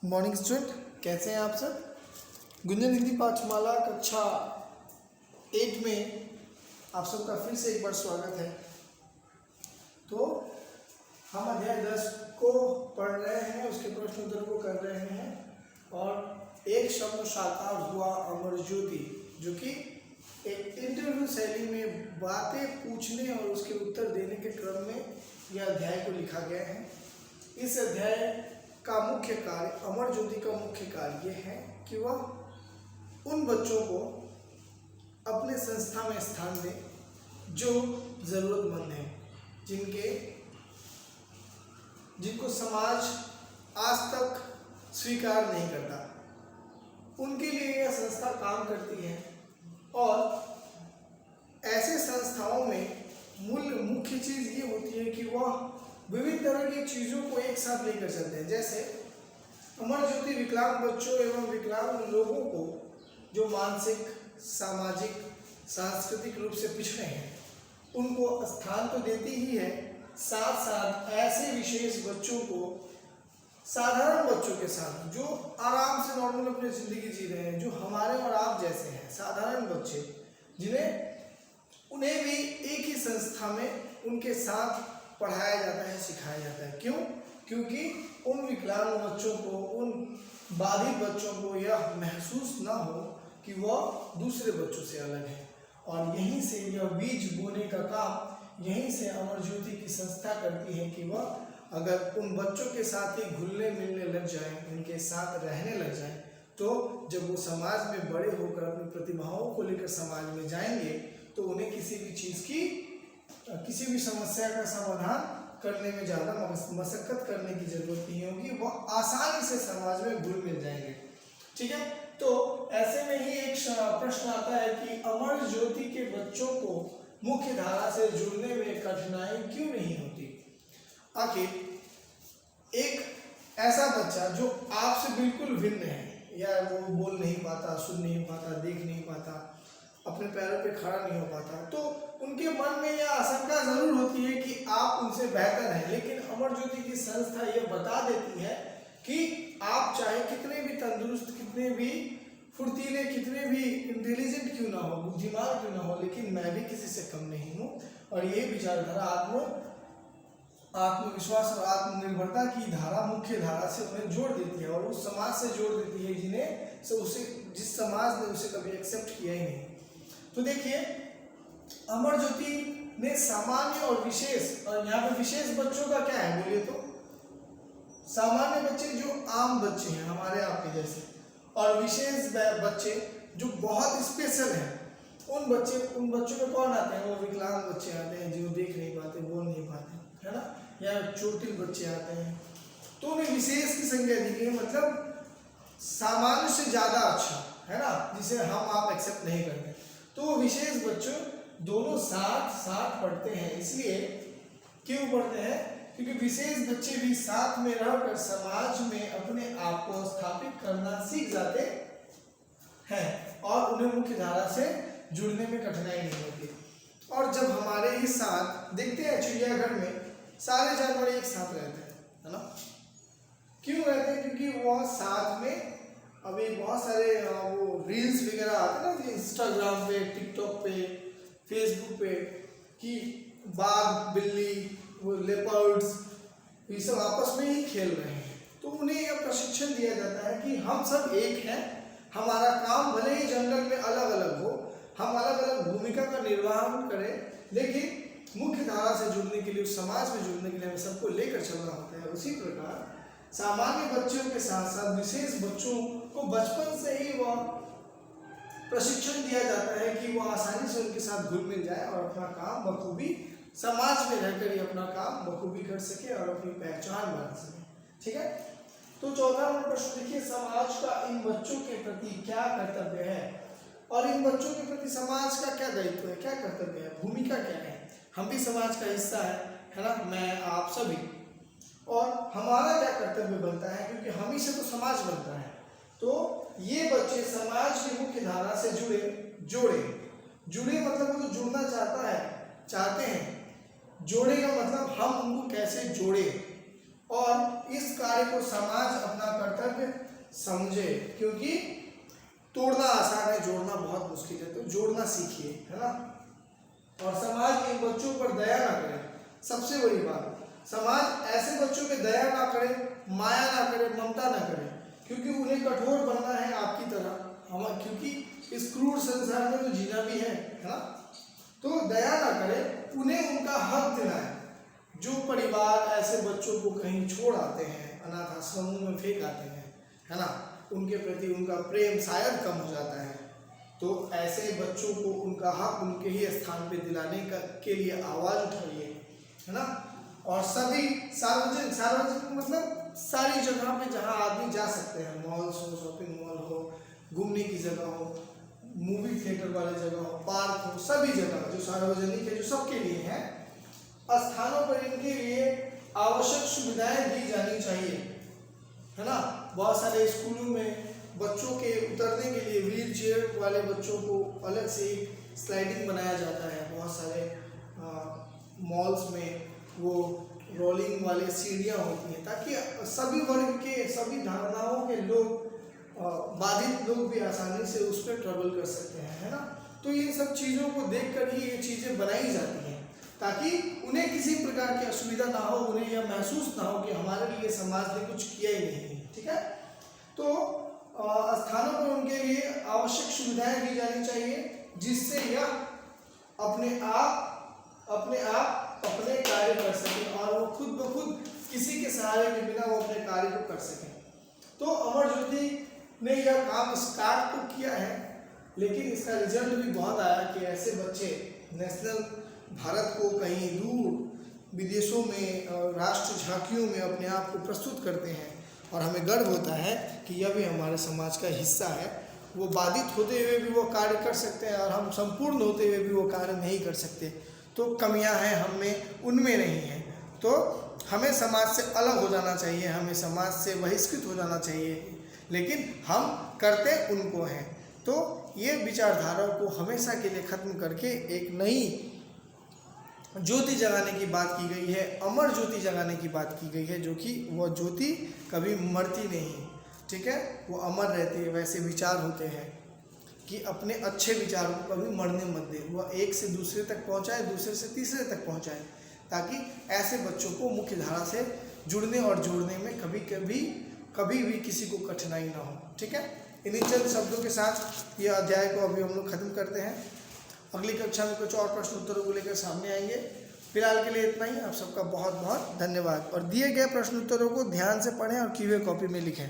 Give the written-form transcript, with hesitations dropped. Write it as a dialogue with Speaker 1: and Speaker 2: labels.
Speaker 1: Morning student, कैसे हैं आप सब। गुंजन हिंदी पाठशाला कक्षा 8 में आप सबका फिर से एक बार स्वागत है। तो हम अध्याय 10 को पढ़ रहे हैं, उसके प्रश्न उत्तर को कर रहे हैं और एक शब्द साकार हुआ अमर ज्योति, जो कि एक इंटरव्यू शैली में बातें पूछने और उसके उत्तर देने के क्रम में यह अध्याय को लिखा गया है। इस अध्याय का मुख्य कार्य, अमर ज्योति का मुख्य कार्य यह है कि वह उन बच्चों को अपने संस्था में स्थान दे जो ज़रूरतमंद हैं, जिनको समाज आज तक स्वीकार नहीं करता, उनके लिए यह संस्था काम करती है। और ऐसे संस्थाओं में मुख्य चीज़ ये होती है कि वह विभिन्न तरह की चीज़ों को एक साथ लेकर चलते हैं। जैसे अमर ज्योति विकलांग बच्चों एवं विकलांग लोगों को जो मानसिक, सामाजिक, सांस्कृतिक रूप से पिछड़े हैं, उनको स्थान तो देती ही है, साथ साथ ऐसे विशेष बच्चों को साधारण बच्चों के साथ जो आराम से नॉर्मल अपनी ज़िंदगी जी रहे हैं, जो हमारे और आप जैसे हैं, साधारण बच्चे, उन्हें भी एक ही संस्था में उनके साथ पढ़ाया जाता है, सिखाया जाता है। क्यों? क्योंकि उन विकलांग बच्चों को, उन बाधित बच्चों को यह महसूस ना हो कि वह दूसरे बच्चों से अलग है। और यहीं से यह बीज बोने का काम यहीं से अमर ज्योति की संस्था करती है कि वह अगर उन बच्चों के साथ ही घुलने मिलने लग जाए, उनके साथ रहने लग जाए, तो जब वो समाज में बड़े होकर अपनी प्रतिभाओं को लेकर समाज में जाएंगे तो उन्हें किसी भी चीज़ की, किसी भी समस्या का समाधान करने में ज़्यादा मशक्कत करने की ज़रूरत नहीं होगी, वह आसानी से समाज में घुल मिल जाएंगे। ठीक है, तो ऐसे में ही एक प्रश्न आता है कि अमर ज्योति के बच्चों को मुख्य धारा से जुड़ने में कठिनाई क्यों नहीं होती। आखिर एक ऐसा बच्चा जो आपसे बिल्कुल भिन्न है, या वो बोल नहीं पाता, सुन नहीं पाता, देख नहीं पाता, अपने पैरों पे खड़ा नहीं हो पाता, तो उनके मन में यह आशंका जरूर होती है कि आप उनसे बेहतर हैं। लेकिन अमर ज्योति की संस्था यह बता देती है कि आप चाहे कितने भी तंदुरुस्त, कितने भी फुर्तीले, कितने भी इंटेलिजेंट क्यों ना हो, बुद्धिमान क्यों ना हो, लेकिन मैं भी किसी से कम नहीं हूँ। और ये विचारधारा आत्मविश्वास और आत्मनिर्भरता की धारा, मुख्य धारा से उन्हें जोड़ देती है और उस समाज से जोड़ देती है जिस समाज ने उसे कभी एक्सेप्ट किया ही नहीं। तो देखिए, अमर ज्योति ने सामान्य और विशेष, और यहाँ पे विशेष बच्चों का क्या है बोलिए तो, सामान्य बच्चे जो आम बच्चे हैं हमारे आपके जैसे, और विशेष बच्चे जो बहुत स्पेशल हैं, उन बच्चों में कौन आते हैं? वो विकलांग बच्चे आते हैं जो देख नहीं पाते, बोल नहीं पाते, है ना, या चोटिल बच्चे आते हैं। तो उन्हें विशेष की संज्ञा दी गई, मतलब सामान्य से ज़्यादा अच्छा, है ना, जिसे हम आप एक्सेप्ट नहीं करते। तो विशेष बच्चों दोनों साथ साथ पढ़ते हैं। इसलिए क्यों पढ़ते हैं? क्योंकि विशेष बच्चे भी साथ में रहकर समाज में अपने आप को स्थापित करना सीख जाते हैं और उन्हें मुख्य धारा से जुड़ने में कठिनाई नहीं होती। और जब हमारे ही साथ देखते हैं चिड़ियाघर में सारे जानवर एक साथ रहते हैं, है ना, क्यों रहते हैं? क्योंकि वह साथ में, अभी बहुत सारे वो रील्स वगैरह आते हैं ना इंस्टाग्राम पे, टिकटॉक पे, फेसबुक पे, कि बाघ, बिल्ली, वो लेपर्ड्स, ये सब आपस में ही खेल रहे हैं। तो उन्हें यह प्रशिक्षण दिया जाता है कि हम सब एक हैं, हमारा काम भले ही जंगल में अलग अलग हो, हम अलग अलग भूमिका का निर्वहन करें, लेकिन मुख्य धारा से जुड़ने के लिए, उस समाज में जुड़ने के लिए हमें सबको लेकर चलना होता है। उसी प्रकार सामान्य बच्चों के साथ साथ विशेष बच्चों को बचपन से ही वह प्रशिक्षण दिया जाता है कि वह आसानी से उनके साथ घुल मिल जाए और अपना काम बखूबी, समाज में रहकर ही अपना काम बखूबी कर सके और अपनी पहचान बना सके। ठीक है, तो 14वां नंबर प्रश्न देखिए, समाज का इन बच्चों के प्रति क्या कर्तव्य है, और इन बच्चों के प्रति समाज का क्या दायित्व है, क्या कर्तव्य है, भूमिका क्या है। हम भी समाज का हिस्सा है ना, मैं, आप सभी, और हमारा क्या कर्तव्य बनता है, क्योंकि हम ही से तो समाज बनता है। तो ये बच्चे समाज की मुख्य धारा से जुड़े मतलब वो तो जुड़ना चाहते हैं, जोड़े का मतलब हम उनको कैसे जोड़े, और इस कार्य को समाज अपना कर्तव्य समझे, क्योंकि तोड़ना आसान है, जोड़ना बहुत मुश्किल है। तो जोड़ना सीखिए, है ना। और समाज इन बच्चों पर दया ना करे, सबसे बड़ी बात, समाज ऐसे बच्चों पे दया ना करे, माया ना करे, ममता ना करे, क्योंकि उन्हें कठोर बनना है आपकी तरह, हम, क्योंकि इस क्रूर संसार में तो जीना भी है ना। तो दया ना करे, उन्हें उनका हक दिलाए। जो परिवार ऐसे बच्चों को कहीं छोड़ आते हैं, अनाथ आश्रमों में फेंक आते हैं, है ना, उनके प्रति उनका प्रेम शायद कम हो जाता है। तो ऐसे बच्चों को उनका हक उनके ही स्थान पे दिलाने के लिए आवाज़ उठाइए, है ना। और सभी सार्वजनिक मतलब सारी जगह पे जहाँ आदमी जा सकते हैं, मॉल्स हो, शॉपिंग मॉल हो, घूमने की जगह हो, मूवी थिएटर वाले जगह हो, पार्क हो, सभी जगह जो सार्वजनिक है, जो सबके लिए है, स्थानों पर इनके लिए आवश्यक सुविधाएं दी जानी चाहिए, है ना। बहुत सारे स्कूलों में बच्चों के उतरने के लिए व्हील चेयर वाले बच्चों को अलग से एक स्लाइडिंग बनाया जाता है। बहुत सारे मॉल्स में वो रोलिंग वाले सीढ़ियाँ होती हैं, ताकि सभी वर्ग के, सभी धारणाओं के लोग, बाधित लोग भी आसानी से उस पर ट्रेवल कर सकते हैं, है ना। तो इन सब चीज़ों को देख कर ही ये चीज़ें बनाई जाती हैं, ताकि उन्हें किसी प्रकार की असुविधा ना हो, उन्हें यह महसूस ना हो कि हमारे लिए समाज ने कुछ किया ही नहीं, ठीक है। तो स्थानों पर उनके लिए आवश्यक सुविधाएं दी जानी चाहिए, जिससे यह अपने आप अपने कार्य कर सकें और वो खुद ब खुद किसी के सहारे के बिना वो अपने कार्य को कर सकें। तो अमर ज्योति ने यह काम स्टार्ट तो किया है, लेकिन इसका रिजल्ट भी बहुत आया कि ऐसे बच्चे नेशनल भारत को कहीं दूर विदेशों में, राष्ट्र झांकियों में अपने आप को प्रस्तुत करते हैं, और हमें गर्व होता है कि यह भी हमारे समाज का हिस्सा है। वो बाधित होते हुए भी वो कार्य कर सकते हैं, और हम संपूर्ण होते हुए भी वो कार्य नहीं कर सकते। तो कमियां हैं हम में, उनमें नहीं है। तो हमें समाज से अलग हो जाना चाहिए, हमें समाज से बहिष्कृत हो जाना चाहिए, लेकिन हम करते उनको हैं। तो ये विचारधारा को हमेशा के लिए ख़त्म करके एक नई ज्योति जगाने की बात की गई है, अमर ज्योति जगाने की बात की गई है, जो कि वह ज्योति कभी मरती नहीं, ठीक है, वो अमर रहती है। वैसे विचार होते हैं कि अपने अच्छे विचारों को कभी मरने मत दे, वह एक से दूसरे तक पहुंचाए, दूसरे से तीसरे तक पहुंचाए, ताकि ऐसे बच्चों को मुख्य धारा से जुड़ने और जोड़ने में कभी भी किसी को कठिनाई ना हो, ठीक है। इन्हीं चंद शब्दों के साथ यह अध्याय को अभी हम लोग खत्म करते हैं। अगली कक्षा में कुछ और प्रश्न उत्तरों को लेकर सामने आएंगे। फिलहाल के लिए इतना ही। आप सबका बहुत बहुत धन्यवाद, और दिए गए प्रश्न उत्तरों को ध्यान से पढ़ें और की हुई कॉपी में लिखें।